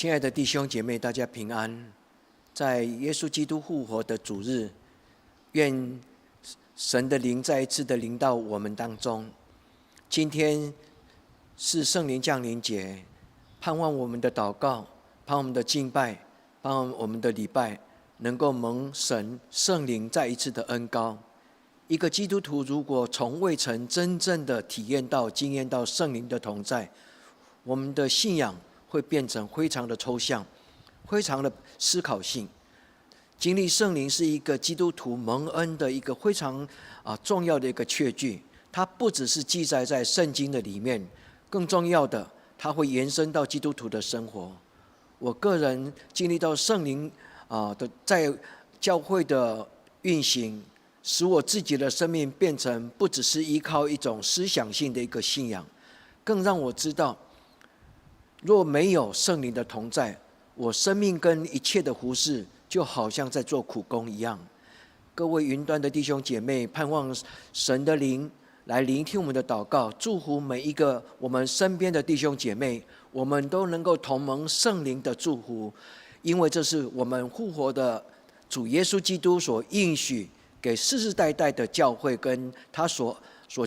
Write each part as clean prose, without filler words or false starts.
亲爱的弟兄姐妹，大家平安。在耶稣基督复活的主日，愿神的灵再一次的临到我们当中。今天是圣灵降临节，盼望我们的祷告，盼望我们的敬拜，盼望我们的礼拜，能够蒙神圣灵再一次的恩膏。一个基督徒如果从未曾真正的体验到、经验到圣灵的同在，我们的信仰会变成非常的抽象，非常的思考性。经历圣灵是一个基督徒蒙恩的一个非常重要的一个确据。它不只是记载在圣经的里面，更重要的，它会延伸到基督徒的生活。我个人经历到圣灵的在教会的运行，使我自己的生命变成不只是依靠一种思想性的一个信仰，更让我知道，若没有圣灵的同在，我生命跟一切的服事就好像在做苦工一样。各位云端的弟兄姐妹，盼望神的灵来聆听我们的祷告，祝福每一个我们身边的弟兄姐妹，我们都能够同蒙圣灵的祝福，因为这是我们复活的主耶稣基督所应许给世世代代的教会跟他所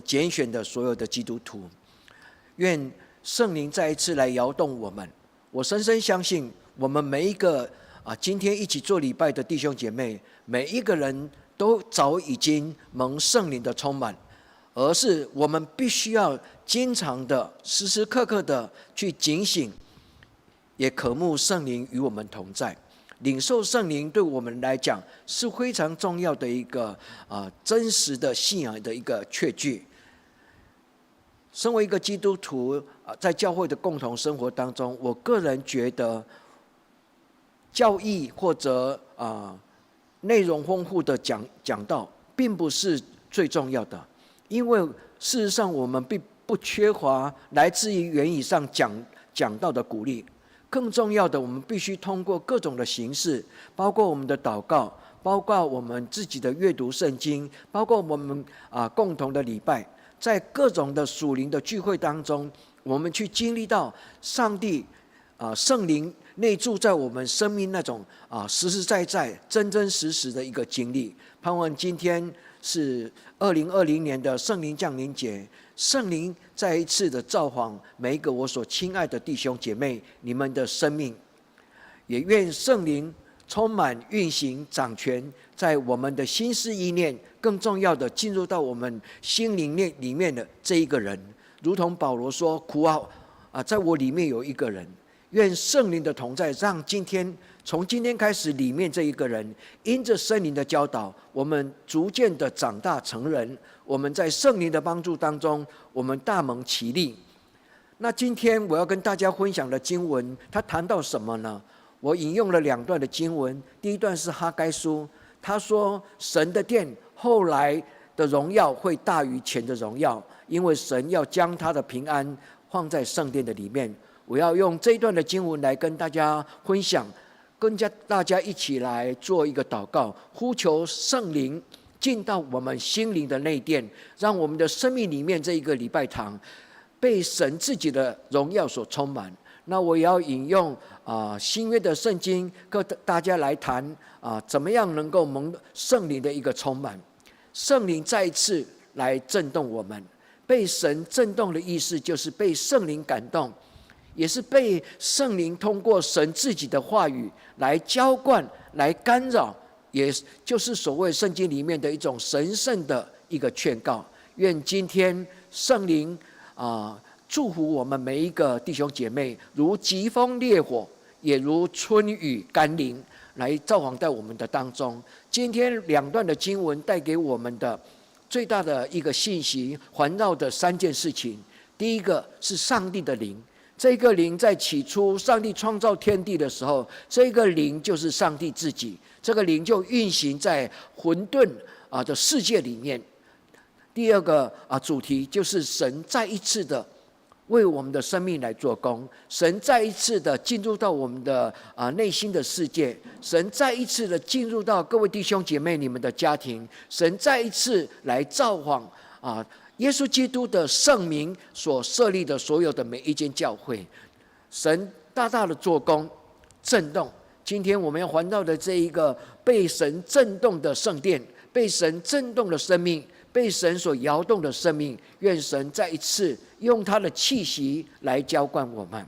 拣选的所有的基督徒。愿圣灵再一次来摇动我们。我深深相信，我们每一个今天一起做礼拜的弟兄姐妹，每一个人都早已经蒙圣灵的充满，而是我们必须要经常的、时时刻刻的去警醒，也渴慕圣灵与我们同在。领受圣灵对我们来讲是非常重要的一个真实的信仰的一个确据。身为一个基督徒，在教会的共同生活当中，我个人觉得教义或者内容丰富的讲道并不是最重要的，因为事实上我们并不缺乏来自于言语上讲道的鼓励。更重要的，我们必须通过各种的形式，包括我们的祷告，包括我们自己的阅读圣经，包括我们共同的礼拜，在各种的属灵的聚会当中，我们去经历到上帝圣灵内住在我们生命那种实实在在、真真实实的一个经历。盼望今天是2020年的圣灵降临节，圣灵再一次的造访每一个我所亲爱的弟兄姐妹，你们的生命，也愿圣灵充满、运行、掌权在我们的心思意念，更重要的进入到我们心灵里面的这一个人，如同保罗说：“苦在我里面有一个人。”愿圣灵的同在，让从今天开始，里面这一个人，因着圣灵的教导，我们逐渐的长大成人。我们在圣灵的帮助当中，我们大蒙其利。那今天我要跟大家分享的经文，它谈到什么呢？我引用了2段的经文。第一段是哈该书，他说：“神的殿后来的荣耀会大于前的荣耀，因为神要将他的平安放在圣殿的里面。”我要用这一段的经文来跟大家分享，跟大家一起来做一个祷告，呼求圣灵进到我们心灵的内殿，让我们的生命里面这一个礼拜堂被神自己的荣耀所充满。那我也要引用新约的圣经，跟大家来谈怎么样能够蒙圣灵的一个充满。圣灵再一次来震动我们，被神震动的意思就是被圣灵感动，也是被圣灵通过神自己的话语来浇灌、来干扰，也就是所谓圣经里面的一种神圣的一个劝告。愿今天圣灵祝福我们每一个弟兄姐妹，如疾风烈火，也如春雨甘霖，来造访在我们的当中。今天2段的经文带给我们的最大的一个信息，环绕的3件事情。第一个是上帝的灵。这个灵在起初上帝创造天地的时候，这个灵就是上帝自己，这个灵就运行在混沌的世界里面。第二个主题就是神再一次的为我们的生命来做工，神再一次的进入到我们的内心的世界，神再一次的进入到各位弟兄姐妹你们的家庭，神再一次来造访耶稣基督的圣名所设立的所有的每一间教会，神大大的做工，震动。今天我们要环绕的这一个被神震动的圣殿，被神震动的生命，被神所摇动的生命，愿神再一次用他的气息来浇灌我们。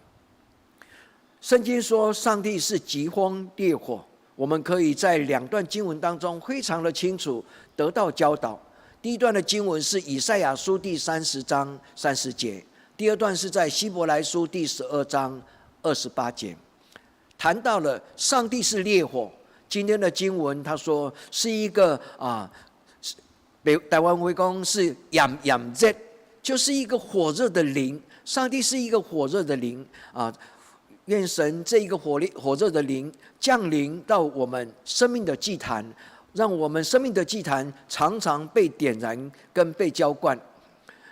圣经说上帝是疾风烈火，我们可以在两段经文当中非常的清楚得到教导。第一段的经文是以赛亚书第30章30节，第二段是在希伯来书第12章28节，谈到了上帝是烈火。今天的经文他说是一个台湾话说是炎炎热，就是一个火热的灵。上帝是一个火热的灵愿神这一个火热的灵降临到我们生命的祭坛，让我们生命的祭坛常常被点燃跟被浇灌。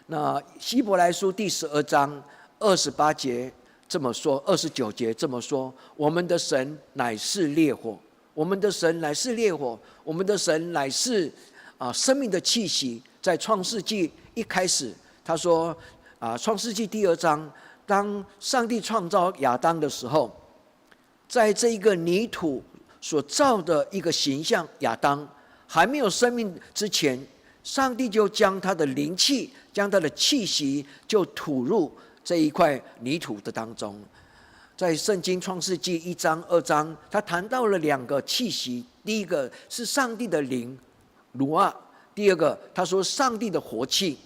那希伯来书第12章28节这么说，29节这么说：我们的神乃是烈火，我们的神乃是烈火，我们的神乃是生命的气息。在创世纪一开始，他说创世纪第2章，当上帝创造亚当的时候，在这一个泥土所造的一个形象，亚当还没有生命之前，上帝就将他的灵气，将他的气息就吐入这一块泥土的当中。在圣经创世纪1章2章，他谈到了2个气息，第一个是上帝的灵鲁啊，第二个他说上帝的活气，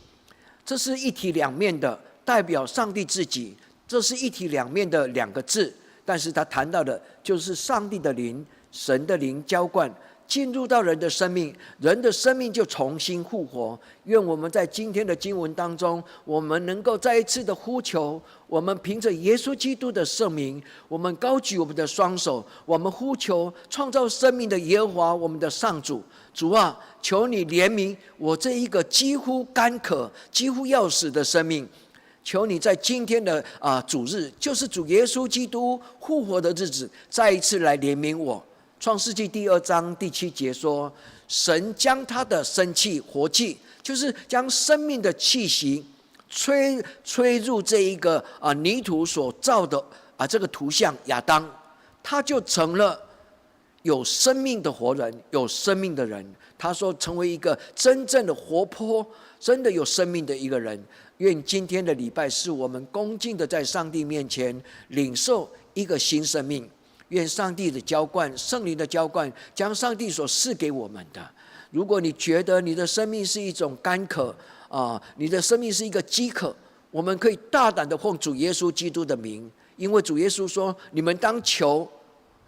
这是一体两面的，代表上帝自己，这是一体两面的2个字。但是他谈到的就是上帝的灵，神的灵浇灌进入到人的生命，人的生命就重新复活。愿我们在今天的经文当中，我们能够再一次的呼求，我们凭着耶稣基督的圣名，我们高举我们的双手，我们呼求创造生命的耶和华，我们的上主。主啊，求你怜悯我这一个几乎干渴、几乎要死的生命。求你在今天的主日，就是主耶稣基督复活的日子，再一次来怜悯我。创世纪第2章第7节说，神将他的生气、活气，就是将生命的气息吹入这一个泥土所造的这个图像亚当，他就成了有生命的活人，有生命的人。他说成为一个真正的活泼、真的有生命的一个人。愿今天的礼拜是我们恭敬的在上帝面前领受一个新生命。愿上帝的浇灌、圣灵的浇灌，将上帝所赐给我们的。如果你觉得你的生命是一种干渴你的生命是一个饥渴，我们可以大胆的奉主耶稣基督的名，因为主耶稣说：你们当求，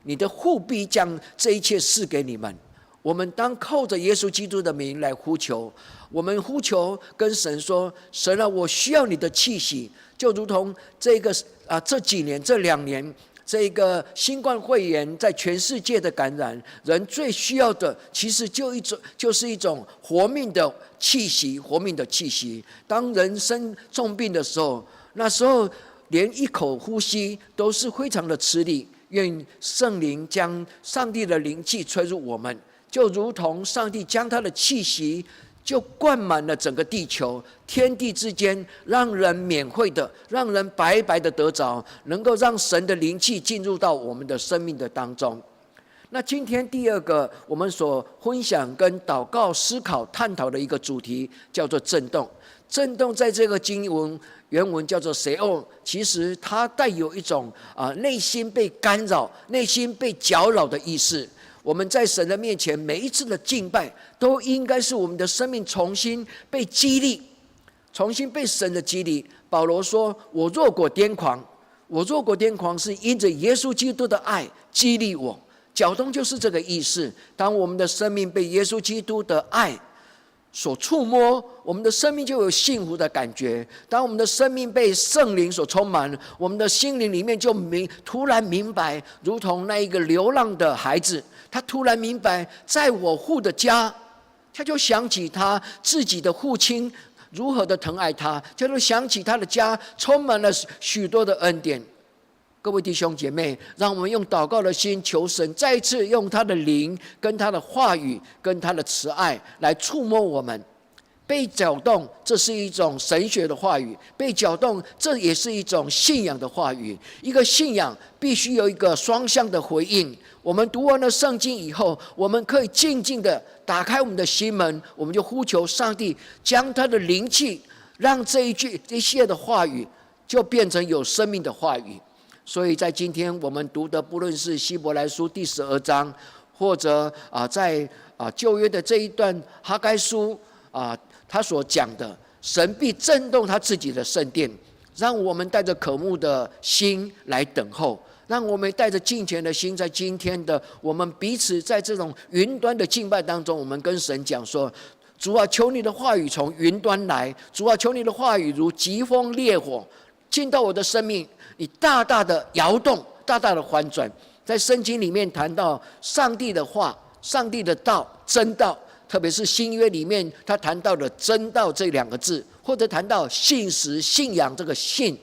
你的父必将这一切赐给你们。我们当靠着耶稣基督的名来呼求，我们呼求跟神说：神啊，我需要你的气息，就如同这几年、这2年。这个新冠肺炎在全世界的感染，人最需要的其实就是一种活命的气息，活命的气息。当人生重病的时候，那时候连一口呼吸都是非常的吃力。愿圣灵将上帝的灵气吹入我们，就如同上帝将他的气息就灌满了整个地球，天地之间，让人免费的，让人白白的得着，能够让神的灵气进入到我们的生命的当中。那今天第2个我们所分享跟祷告、思考、探讨的一个主题叫做震动。震动在这个经文原文叫做谁哦，其实它带有一种内心被干扰、内心被搅扰的意思。我们在神的面前每一次的敬拜，都应该是我们的生命重新被激励，重新被神的激励。保罗说：我若果癫狂，我若果癫狂，是因着耶稣基督的爱激励我。搅动就是这个意思。当我们的生命被耶稣基督的爱所触摸，我们的生命就有幸福的感觉。当我们的生命被圣灵所充满，我们的心灵里面就突然明白，如同那一个流浪的孩子，他突然明白，在我父的家，他就想起他自己的父亲如何的疼爱他，他就想起他的家充满了许多的恩典。各位弟兄姐妹，让我们用祷告的心求神再一次用他的灵跟他的话语跟他的慈爱来触摸我们。被搅动，这是一种神学的话语；被搅动，这也是一种信仰的话语。一个信仰必须有一个双向的回应。我们读完了圣经以后，我们可以静静的打开我们的心门，我们就呼求上帝将他的灵气，让这些的话语就变成有生命的话语。所以在今天我们读的，不论是希伯来书第12章，或者在旧约的这一段哈该书他所讲的，神必震动他自己的圣殿，让我们带着渴慕的心来等候，让我们带着敬虔的心，在今天的我们彼此在这种云端的敬拜当中，我们跟神讲说：主啊，求你的话语从云端来，主啊，求你的话语如疾风烈火进到我的生命，你大大的摇动，大大的翻转。在圣经里面谈到上帝的话、上帝的道、真道，特别是新约里面他谈到的真道这2个字，或者谈到信实、信仰这个信，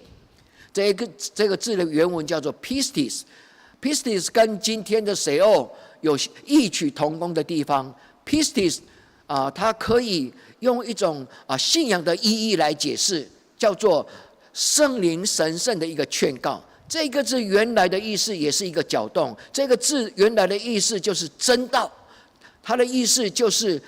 这个字的原文叫做 pistis。pistis 跟今天的 theo 有异曲同工的地方。pistis 它可以用一种信仰的意义来解释，叫做圣灵神圣的一个劝告。这个字原来的意思也是一个搅动，这个字原来的意思就是真道，它的意思就是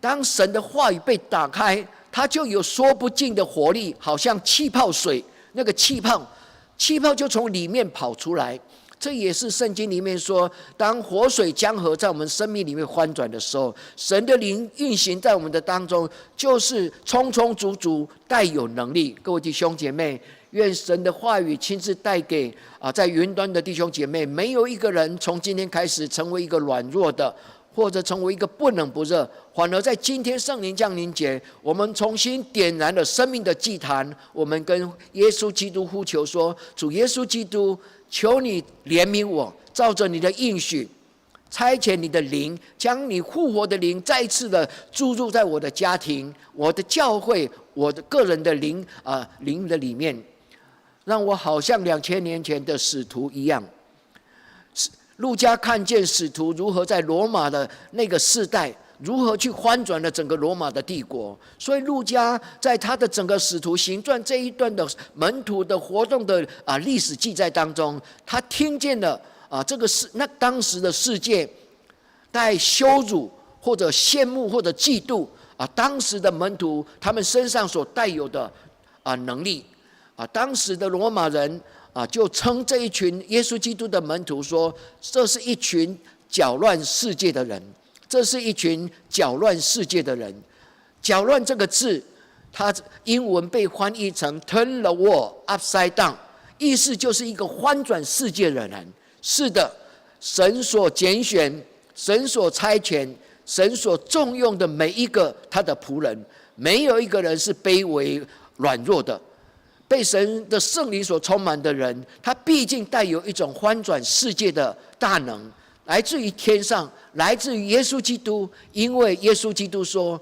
当神的话语被打开，它就有说不尽的活力，好像气泡水，那个气泡就从里面跑出来。这也是圣经里面说，当活水江河在我们生命里面翻转的时候，神的灵运行在我们的当中，就是充充足足带有能力。各位弟兄姐妹，愿神的话语亲自带给在云端的弟兄姐妹，没有一个人从今天开始成为一个软弱的，或者成为一个不冷不热，反而在今天圣灵降临节，我们重新点燃了生命的祭坛。我们跟耶稣基督呼求说：主耶稣基督，求你怜悯我，照着你的应许，差遣你的灵，将你复活的灵再一次的注入在我的家庭、我的教会、我的个人的灵的里面，让我好像2000年前的使徒一样。路加看见使徒如何在罗马的那个世代，如何去翻转了整个罗马的帝国，所以路加在他的整个使徒行传这一段的门徒的活动的历史记载当中，他听见了当时的世界带羞辱或者羡慕或者嫉妒当时的门徒他们身上所带有的能力当时的罗马人就称这一群耶稣基督的门徒说，这是一群搅乱世界的人。这是一群搅乱世界的人。搅乱这个字，它英文被翻译成 turn the world upside down， 意思就是一个翻转世界的人。是的，神所拣选、神所差遣、神所重用的每一个他的仆人，没有一个人是卑微软弱的。被神的圣灵所充满的人，他毕竟带有一种翻转世界的大能，来自于天上，来自于耶稣基督。因为耶稣基督说，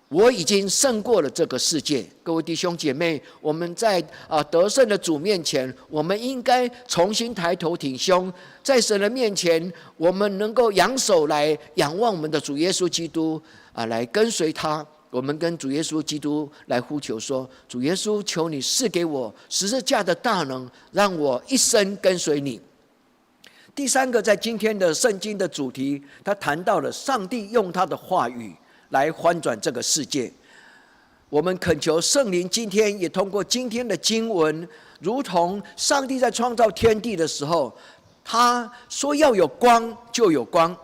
我已经胜过了这个世界。各位弟兄姐妹，我们在得胜的主面前，我们应该重新抬头挺胸，在神的面前，我们能够扬手来仰望我们的主耶稣基督来跟随他。我们跟主耶稣基督来呼求说，主耶稣，求你赐给我十字架的大能，让我一生跟随你。第三个，在今天的圣经的主题，他谈到了上帝用他的话语来翻转这个世界。我们恳求圣灵今天也通过今天的经文，如同上帝在创造天地的时候，他说要有光就有光。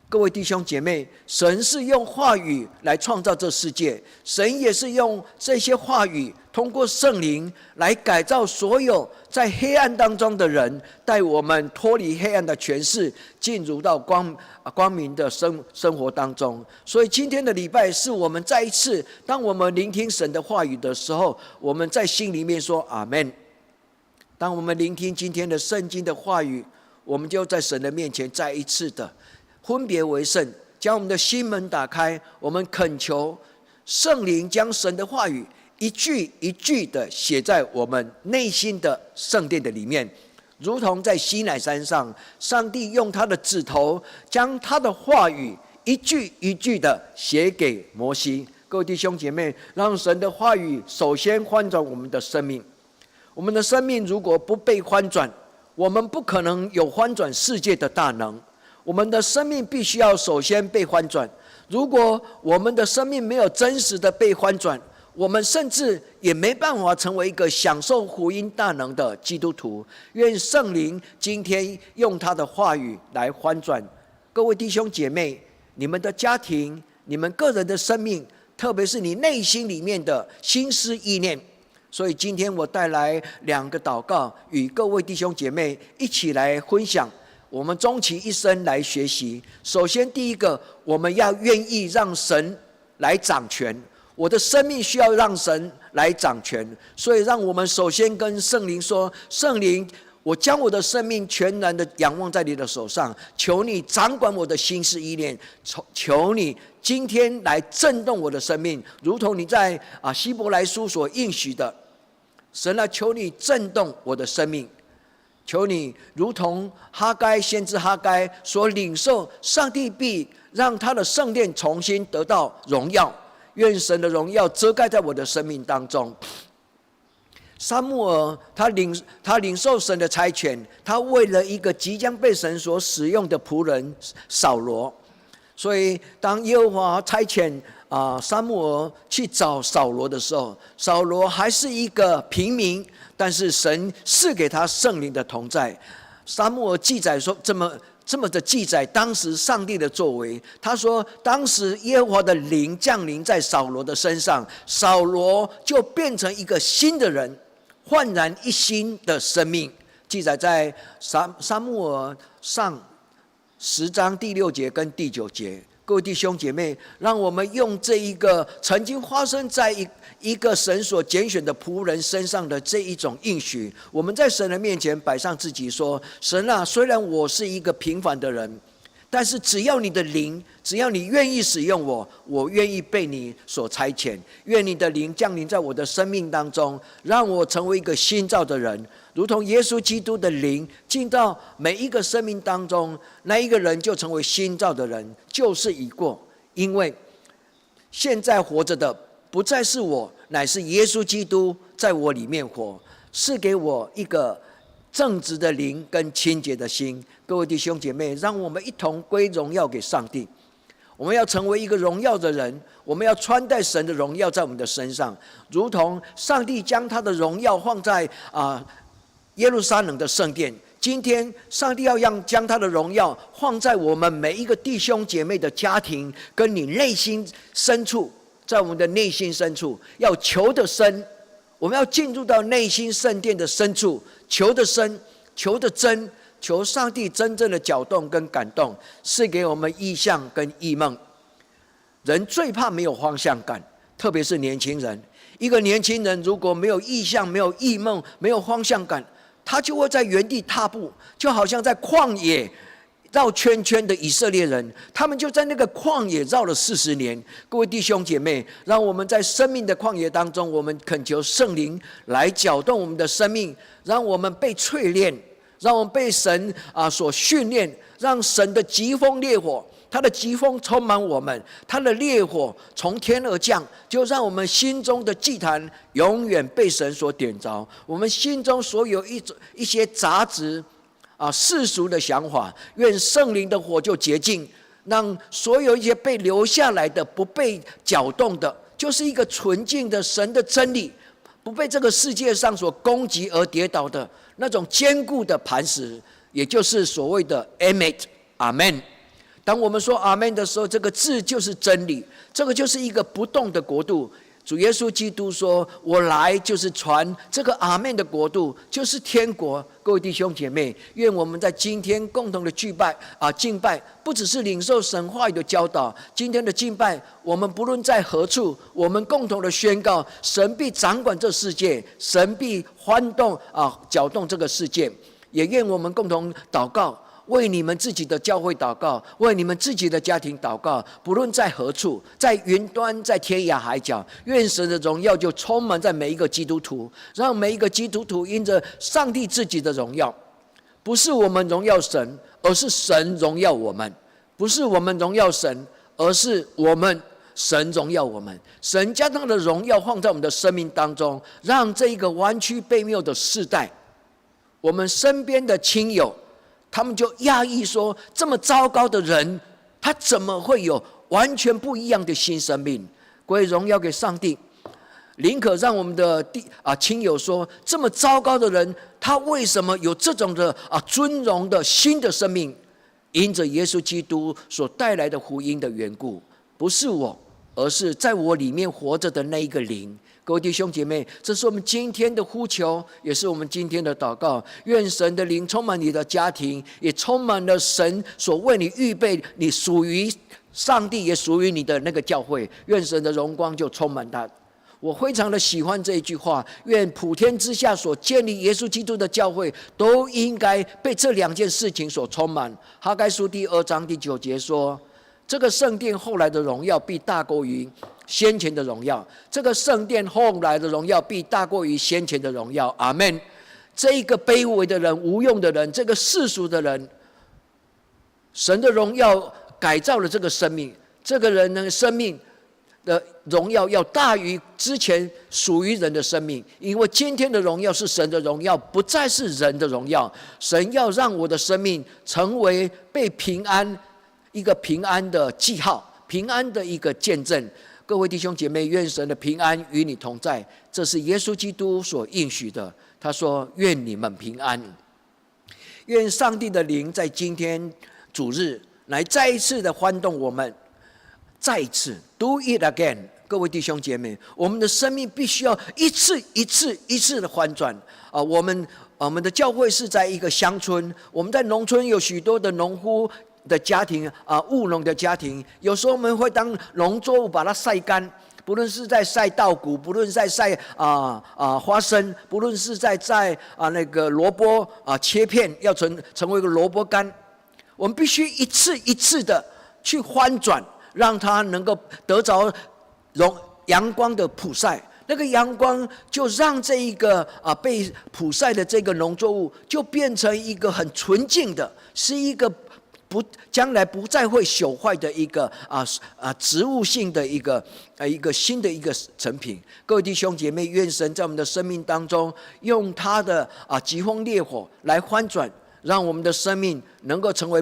各位弟兄姐妹，神是用话语来创造这世界，神也是用这些话语通过圣灵来改造所有在黑暗当中的人，带我们脱离黑暗的权势，进入到光明的生活当中。所以今天的礼拜是我们再一次，当我们聆听神的话语的时候，我们在心里面说阿们。当我们聆听今天的圣经的话语，我们就在神的面前再一次的分别为圣，将我们的心门打开。我们恳求圣灵将神的话语一句一句的写在我们内心的圣殿的里面，如同在西乃山上，上帝用他的指头将他的话语一句一句的写给摩西。各位弟兄姐妹，让神的话语首先翻转我们的生命。我们的生命如果不被翻转，我们不可能有翻转世界的大能。我们的生命必须要首先被翻转。如果我们的生命没有真实的被翻转，我们甚至也没办法成为一个享受福音大能的基督徒。愿圣灵今天用他的话语来翻转各位弟兄姐妹，你们的家庭，你们个人的生命，特别是你内心里面的心思意念。所以今天我带来2个祷告，与各位弟兄姐妹一起来分享，我们终其一生来学习。首先第一个，我们要愿意让神来掌权。我的生命需要让神来掌权，所以让我们首先跟圣灵说：圣灵，我将我的生命全然的仰望在你的手上，求你掌管我的心思意念，求你今天来震动我的生命，如同你在希伯来书所应许的。神啊，求你震动我的生命，求你如同先知哈该所领受，上帝必让他的圣殿重新得到荣耀。愿神的荣耀遮盖在我的生命当中。撒母耳他领受神的差遣，他为了一个即将被神所使用的仆人扫罗，所以当耶和华差遣撒母耳去找扫罗的时候，扫罗还是一个平民，但是神赐给他圣灵的同在。撒母耳记载说这么的记载当时上帝的作为。他说当时耶和华的灵降临在扫罗的身上，扫罗就变成一个新的人，焕然一新的生命。记载在撒母耳上10章第6节跟第9节。各位弟兄姐妹，让我们用这一个曾经发生在一个神所拣选的仆人身上的这一种应许，我们在神的面前摆上自己，说：神啊，虽然我是一个平凡的人，但是只要你的灵，只要你愿意使用我，我愿意被你所差遣。愿你的灵降临在我的生命当中，让我成为一个新造的人，如同耶稣基督的灵进到每一个生命当中，那一个人就成为新造的人，旧事已过。因为现在活着的不再是我，乃是耶稣基督在我里面活，赐给我一个正直的灵跟清洁的心。各位弟兄姐妹，让我们一同归荣耀给上帝。我们要成为一个荣耀的人，我们要穿戴神的荣耀在我们的身上，如同上帝将他的荣耀放在耶路撒冷的圣殿。今天上帝要将他的荣耀放在我们每一个弟兄姐妹的家庭，跟你内心深处，在我们的内心深处要求得深，我们要进入到内心圣殿的深处，求得深，求得真，求上帝真正的搅动跟感动，赐给我们意象跟异梦。人最怕没有方向感，特别是年轻人。一个年轻人如果没有意象、没有异梦、没有方向感，他就会在原地踏步，就好像在旷野绕圈圈的以色列人，他们就在那个旷野绕了40年。各位弟兄姐妹，让我们在生命的旷野当中，我们恳求圣灵来搅动我们的生命，让我们被淬炼，让我们被神所训练，让神的疾风烈火，他的疾风充满我们，他的烈火从天而降，就让我们心中的祭坛永远被神所点着。我们心中所有一些杂质世俗的想法，愿圣灵的火就洁净，让所有一些被留下来的不被搅动的，就是一个纯净的神的真理，不被这个世界上所攻击而跌倒的那种坚固的磐石，也就是所谓的 Amen 阿们。当我们说阿们的时候，这个字就是真理，这个就是一个不动的国度。主耶稣基督说，我来就是传这个阿们的国度，就是天国。各位弟兄姐妹，愿我们在今天共同的敬拜，不只是领受神话语的教导，今天的敬拜，我们不论在何处，我们共同的宣告，神必掌管这世界，神必翻动搅动这个世界。也愿我们共同祷告，为你们自己的教会祷告，为你们自己的家庭祷告，不论在何处，在云端，在天涯海角，愿神的荣耀就充满在每一个基督徒，让每一个基督徒因着上帝自己的荣耀，不是我们荣耀神，而是神荣耀我们；不是我们荣耀神，而是我们神荣耀我们，神将他的荣耀放在我们的生命当中，让这一个弯曲悖谬的世代，我们身边的亲友，他们就讶异说：这么糟糕的人，他怎么会有完全不一样的新生命？归荣耀给上帝。宁可让我们的亲友说，这么糟糕的人，他为什么有这种的尊荣的新的生命？因着耶稣基督所带来的福音的缘故，不是我，而是在我里面活着的那一个灵。各位弟兄姐妹，这是我们今天的呼求，也是我们今天的祷告。愿神的灵充满你的家庭，也充满了神所为你预备，你属于上帝也属于你的那个教会。愿神的荣光就充满它。我非常的喜欢这一句话，愿普天之下所建立耶稣基督的教会，都应该被这两件事情所充满。哈该书第2章第9节说，这个圣殿后来的荣耀必大过于先前的荣耀，这个圣殿后来的荣耀必大过于先前的荣耀。阿们。这一个卑微的人，无用的人，这个世俗的人，神的荣耀改造了这个生命，这个人的生命的荣耀要大于之前属于人的生命，因为今天的荣耀是神的荣耀，不再是人的荣耀。神要让我的生命成为被平安，一个平安的记号，平安的一个见证。各位弟兄姐妹，愿神的平安与你同在，这是耶稣基督所应许的。他说：愿你们平安。愿上帝的灵在今天主日来再一次的欢动我们，再一次 do it again。 各位弟兄姐妹，我们的生命必须要一次一次的翻转。我们的教会是在一个乡村，我们在农村有许多的农夫的家庭，务农的家庭，有时候我们会当农作物把它晒干，不论是在晒稻谷，不论是在晒花生，不论是在那个萝卜切片，要成为一个萝卜干，我们必须一次一次的去翻转，让它能够得着阳光的曝晒。那个阳光就让这一个被曝晒的这个农作物就变成一个很纯净的，是一个将来不再会朽坏的一个植物性的一个新的一个成品。各位弟兄姐妹，愿神在我们的生命当中用他的疾风烈火来翻转，让我们的生命能够成为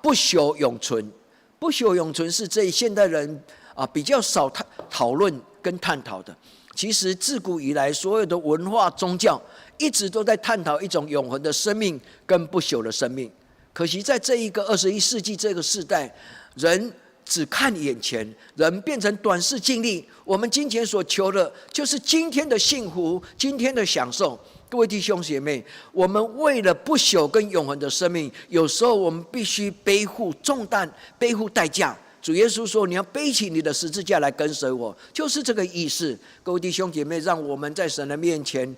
不朽永存。不朽永存是这现代人比较少讨论跟探讨的。其实自古以来，所有的文化宗教一直都在探讨一种永恒的生命跟不朽的生命。可惜在这一个21世纪这个世代，人只看眼前，人变成短视近利。我们金钱所求的就是今天的幸福，今天的享受。各位弟兄姐妹，我们为了不朽跟永恒的生命，有时候我们必须背负重担，背负代价。主耶稣说：你要背起你的十字架来跟随我，就是这个意思。各位弟兄姐妹，让我们在神的面前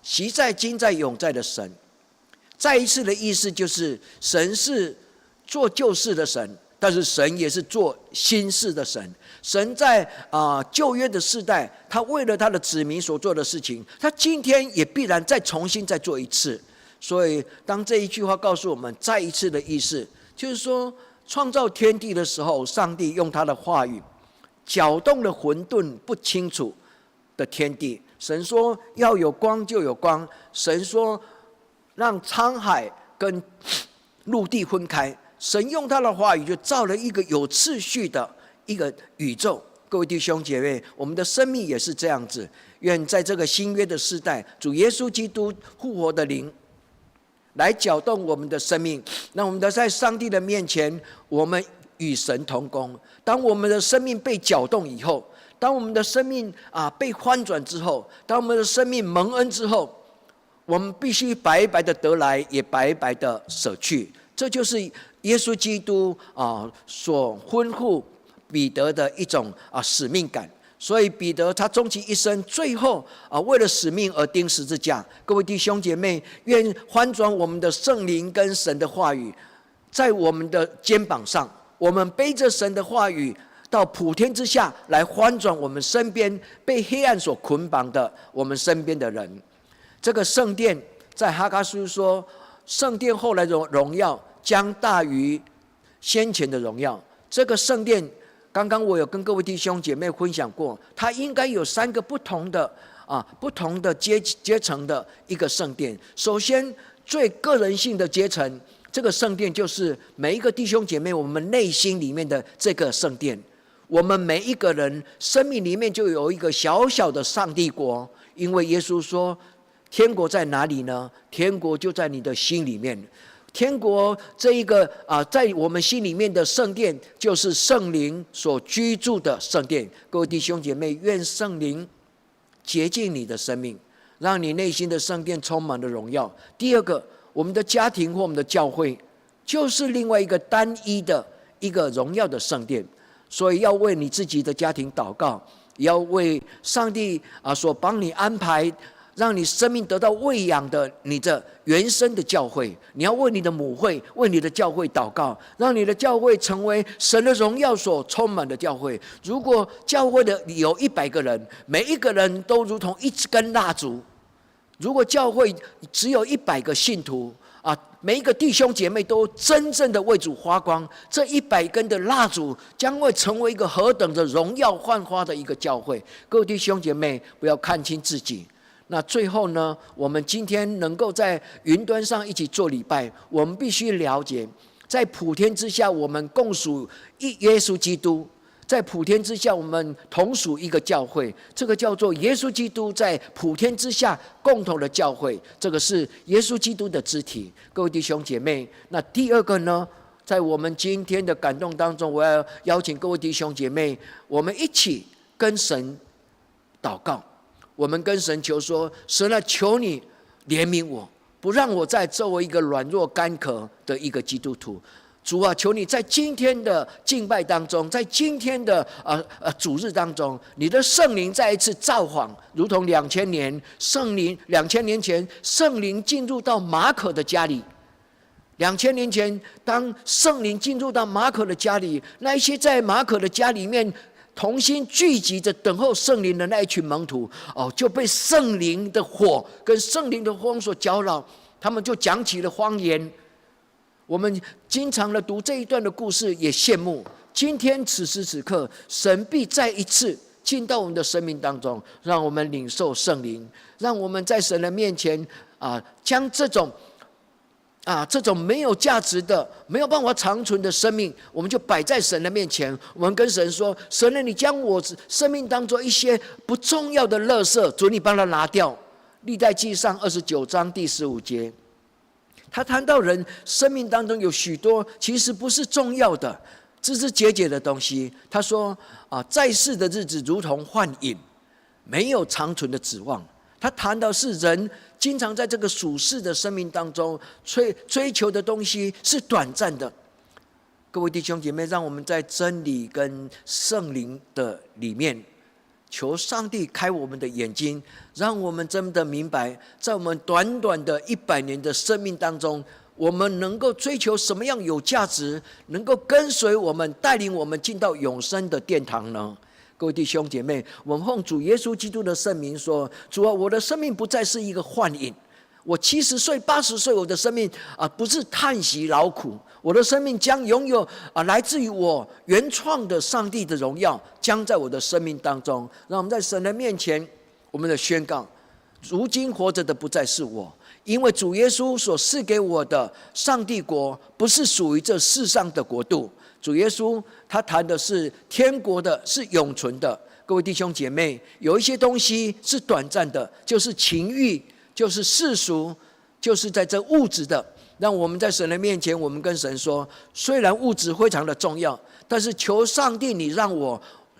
昔在今在永在的神。再一次的意思就是，神是做旧事的神，但是神也是做新事的神。神在旧约的世代，他为了他的子民所做的事情，他今天也必然再重新再做一次。所以当这一句话告诉我们再一次的意思，就是说创造天地的时候，上帝用他的话语搅动了混沌不清楚的天地。神说要有光就有光，神说让沧海跟陆地分开，神用他的话语就造了一个有次序的一个宇宙。各位弟兄姐妹，我们的生命也是这样子。愿在这个新约的时代，主耶稣基督复活的灵来搅动我们的生命，让我们在上帝的面前，我们与神同工。当我们的生命被搅动以后，当我们的生命被翻转之后，当我们的生命蒙恩之后，我们必须白白的得来，也白白的舍去。这就是耶稣基督所吩咐彼得的一种使命感。所以彼得他终其一生，最后为了使命而钉十字架。各位弟兄姐妹，愿翻转我们的圣灵跟神的话语在我们的肩膀上，我们背着神的话语到普天之下来翻转我们身边被黑暗所捆绑的我们身边的人。这个圣殿在哈该书说，圣殿后来的荣耀将大于先前的荣耀。这个圣殿刚刚我有跟各位弟兄姐妹分享过，它应该有3个不同的阶层的一个圣殿。首先，最个人性的阶层，这个圣殿就是每一个弟兄姐妹我们内心里面的这个圣殿。我们每一个人生命里面就有一个小小的上帝国，因为耶稣说，天国在哪里呢？天国就在你的心里面。天国这一个在我们心里面的圣殿，就是圣灵所居住的圣殿。各位弟兄姐妹，愿圣灵洁净你的生命，让你内心的圣殿充满了荣耀。第二个，我们的家庭或我们的教会，就是另外一个单一的一个荣耀的圣殿。所以要为你自己的家庭祷告，也要为上帝所帮你安排，让你生命得到喂养的你的原生的教会。你要为你的母会，为你的教会祷告，让你的教会成为神的荣耀所充满的教会。如果教会的有100个人，每一个人都如同一根蜡烛，如果教会只有100个信徒每一个弟兄姐妹都真正的为主发光，这100根的蜡烛将会成为一个何等的荣耀焕发的一个教会。各位弟兄姐妹，不要看清自己。那最后呢，我们今天能够在云端上一起做礼拜，我们必须了解，在普天之下我们共属耶稣基督，在普天之下我们同属一个教会，这个叫做耶稣基督在普天之下共同的教会，这个是耶稣基督的肢体。各位弟兄姐妹，那第二个呢，在我们今天的感动当中，我要邀请各位弟兄姐妹，我们一起跟神祷告，我们跟神求说，神啊，求你怜悯我，不让我再作为一个软弱干渴的一个基督徒。主啊，求你在今天的敬拜当中，在今天的主日当中，你的圣灵再一次造访，如同2000年前圣灵进入到马可的家里。2000年前，当圣灵进入到马可的家里，那一些在马可的家里面同心聚集着等候圣灵的那一群门徒，就被圣灵的火跟圣灵的风所搅扰，他们就讲起了方言。我们经常的读这一段的故事，也羡慕今天此时此刻，神必再一次进到我们的生命当中，让我们领受圣灵，让我们在神的面前将这种没有价值的、没有办法长存的生命，我们就摆在神的面前。我们跟神说：神啊，你将我生命当中一些不重要的垃圾，主你帮他拿掉。历代记上29章第15节。他谈到人生命当中有许多其实不是重要的、枝枝节节的东西。他说在世的日子如同幻影，没有长存的指望。他谈到是人经常在这个属世的生命当中追求的东西是短暂的。各位弟兄姐妹，让我们在真理跟圣灵的里面，求上帝开我们的眼睛，让我们真的明白，在我们短短的100年的生命当中，我们能够追求什么样有价值，能够跟随我们，带领我们进到永生的殿堂呢？各位弟兄姐妹，我们奉主耶稣基督的圣名说：主啊，我的生命不再是一个幻影。我70岁、80岁，我的生命不是叹息劳苦，我的生命将拥有来自于我原创的上帝的荣耀，将在我的生命当中。让我们在神的面前，我们的宣告：如今活着的不再是我，因为主耶稣所赐给我的上帝国，不是属于这世上的国度。主耶稣他谈的是天国的，是永存的。各位弟兄姐妹，有一些东西是短暂的，就是情欲，就是世俗，就是在这物质的。让我们在神的面前，我们跟神说：虽然物质非常的重要，但是求上帝你让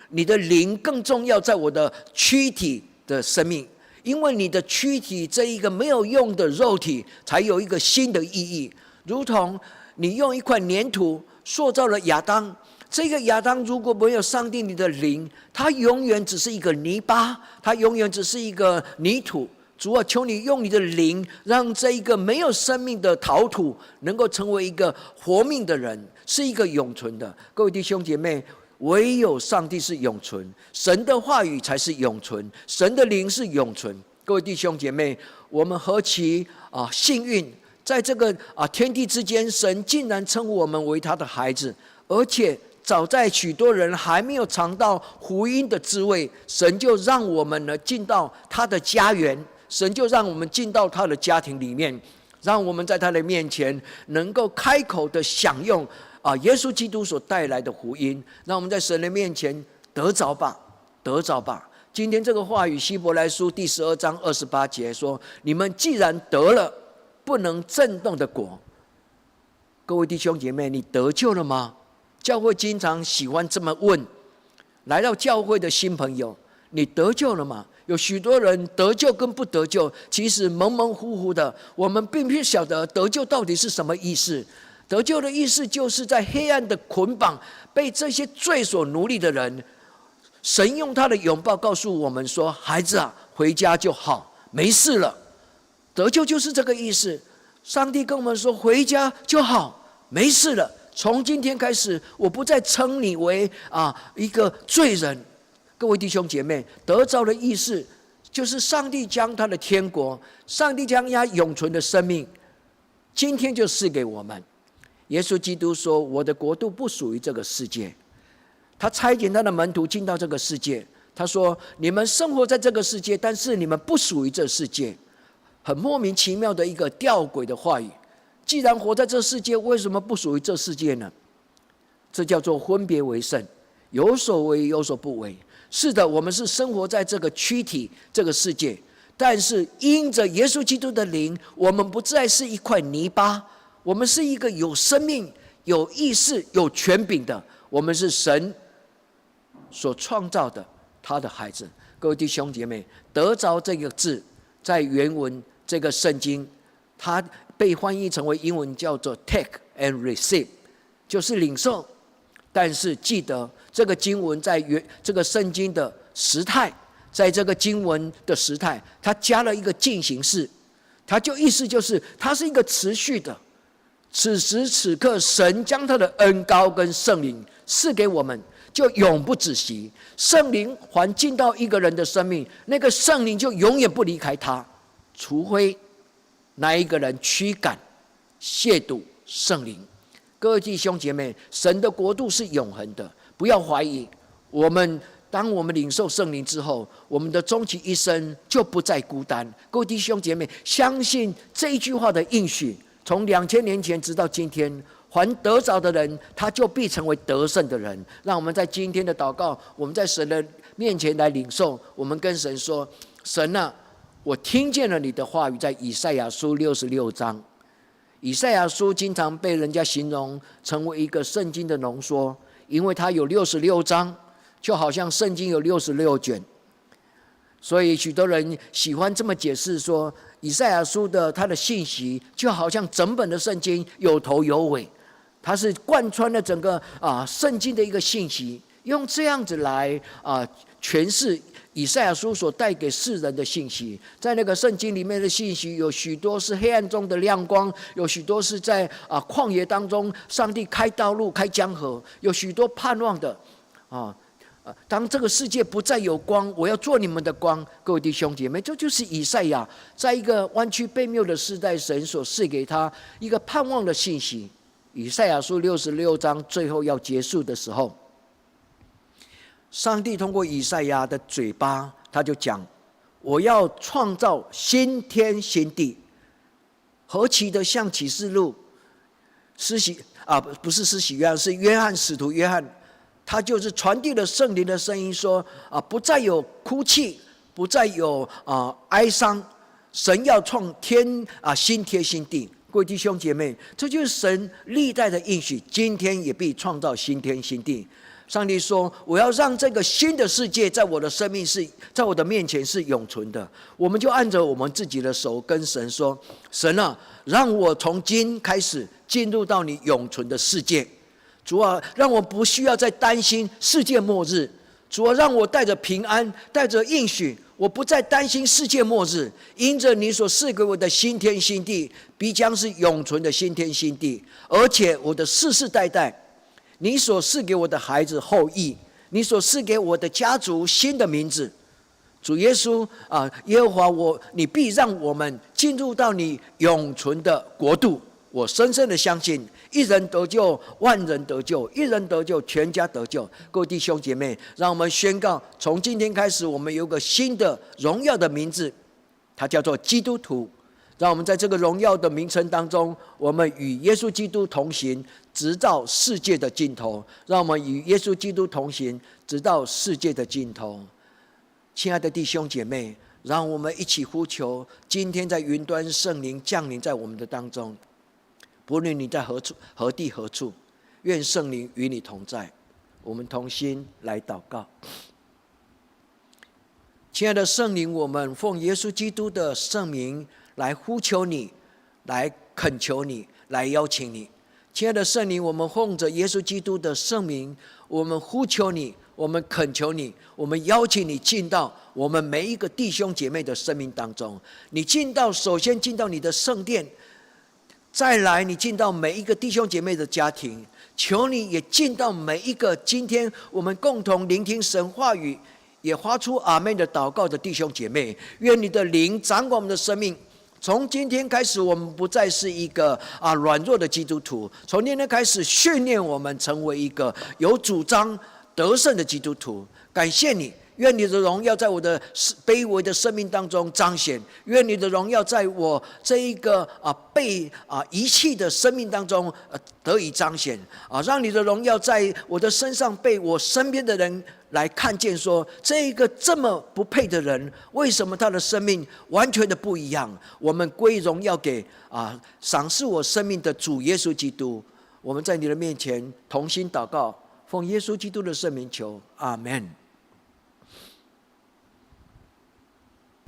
你的灵更重要，在我的躯体的生命，因为你的躯体这一个没有用的肉体，才有一个新的意义。如同你用一块粘土塑造了亚当，这个亚当如果没有上帝你的灵，他永远只是一个泥巴，他永远只是一个泥土。主啊，求你用你的灵，让这一个没有生命的陶土能够成为一个活命的人，是一个永存的。各位弟兄姐妹，唯有上帝是永存，神的话语才是永存，神的灵是永存。各位弟兄姐妹，我们何其幸运，在这个天地之间，神竟然称我们为他的孩子，而且早在许多人还没有尝到福音的滋味，神就让我们呢进到他的家园，神就让我们进到他的家庭里面，让我们在他的面前能够开口的享用耶稣基督所带来的福音，让我们在神的面前得着吧，得着吧。今天这个话语，希伯来书第12章28节说：你们既然得了不能震动的果。各位弟兄姐妹，你得救了吗？教会经常喜欢这么问来到教会的新朋友，你得救了吗？有许多人得救跟不得救其实蒙蒙糊糊的，我们并不晓得得救到底是什么意思。得救的意思就是在黑暗的捆绑被这些罪所奴隶的人，神用他的拥抱告诉我们说：孩子啊，回家就好，没事了。得救就是这个意思。上帝跟我们说：回家就好，没事了。从今天开始，我不再称你为一个罪人。各位弟兄姐妹，得着的意思就是上帝将他的天国，上帝将他永存的生命，今天就赐给我们。耶稣基督说：我的国度不属于这个世界。他差遣他的门徒进到这个世界，他说：你们生活在这个世界，但是你们不属于这世界。很莫名其妙的一个吊诡的话语。既然活在这世界，为什么不属于这世界呢？这叫做分别为圣，有所为有所不为。是的，我们是生活在这个躯体这个世界，但是因着耶稣基督的灵，我们不再是一块泥巴，我们是一个有生命、有意识、有权柄的，我们是神所创造的他的孩子。各位弟兄姐妹，得着这个字在原文这个圣经，它被翻译成为英文叫做 take and receive， 就是领受。但是记得这个经文在这个圣经的时态，在这个经文的时态，它加了一个进行式，它就意思就是它是一个持续的。此时此刻，神将他的恩膏跟圣灵赐给我们，就永不止息。圣灵还进到一个人的生命，那个圣灵就永远不离开他，除非那一个人驱赶亵渎圣灵。各位弟兄姐妹，神的国度是永恒的，不要怀疑。当我们领受圣灵之后，我们的终其一生就不再孤单。各位弟兄姐妹，相信这一句话的应许，从2000年前直到今天，凡得着的人，他就必成为得胜的人。让我们在今天的祷告，我们在神的面前来领受。我们跟神说：神啊，我听见了你的话语，在以赛亚书66章。以赛亚书经常被人家形容成为一个圣经的浓缩，因为它有66章，就好像圣经有66卷。所以许多人喜欢这么解释说，以赛亚书的它的信息就好像整本的圣经有头有尾，它是贯穿了整个圣经的一个信息，用这样子来诠释以赛亚书所带给世人的信息。在那个圣经里面的信息，有许多是黑暗中的亮光，有许多是在旷野当中上帝开道路开江河，有许多盼望的当这个世界不再有光，我要做你们的光。各位弟兄姐妹，这就是以赛亚在一个弯曲悖谬的时代，神所赐给他一个盼望的信息。以赛亚书66章最后要结束的时候，上帝通过以赛亚的嘴巴，他就讲：我要创造新天新地。何其的像启示录不是施洗约翰，是约翰使徒约翰，他就是传递了圣灵的声音说不再有哭泣，不再有哀伤，神要创新天新地。各位弟兄姐妹，这就是神历代的应许，今天也必创造新天新地。上帝说：我要让这个新的世界在我的生命在我的面前是永存的。我们就按着我们自己的手跟神说：神啊，让我从今开始进入到你永存的世界。主啊，让我不需要再担心世界末日。主啊，让我带着平安，带着应许，我不再担心世界末日。因着你所赐给我的新天新地，必将是永存的新天新地，而且我的世世代代，你所赐给我的孩子后裔，你所赐给我的家族新的名字。主耶稣耶和华你必让我们进入到你永存的国度。我深深的相信，一人得救，万人得救；一人得救，全家得救。各位弟兄姐妹，让我们宣告：从今天开始，我们有个新的荣耀的名字，它叫做基督徒。让我们在这个荣耀的名称当中，我们与耶稣基督同行，直到世界的尽头。让我们与耶稣基督同行，直到世界的尽头。亲爱的弟兄姐妹，让我们一起呼求，今天在云端圣灵降临在我们的当中。不论你在何地何处，愿圣灵与你同在。我们同心来祷告。亲爱的圣灵，我们奉耶稣基督的圣名来呼求你，来恳求你，来邀请你。亲爱的圣灵，我们奉着耶稣基督的圣名，我们呼求你，我们恳求你，我们邀请你进到我们每一个弟兄姐妹的生命当中。你首先进到你的圣殿，再来你进到每一个弟兄姐妹的家庭，求你也进到每一个今天我们共同聆听神话语，也发出阿们的祷告的弟兄姐妹。愿你的灵掌管我们的生命。从今天开始，我们不再是一个软弱的基督徒，从今天开始训练我们成为一个有主张得胜的基督徒。感谢你，愿你的荣耀在我的卑微的生命当中彰显，愿你的荣耀在我这一个被遗弃的生命当中得以彰显，让你的荣耀在我的身上被我身边的人来看见，说这一个这么不配的人，为什么他的生命完全的不一样？我们归荣耀给赏赐我生命的主耶稣基督。我们在你的面前同心祷告，奉耶稣基督的圣名求，阿们。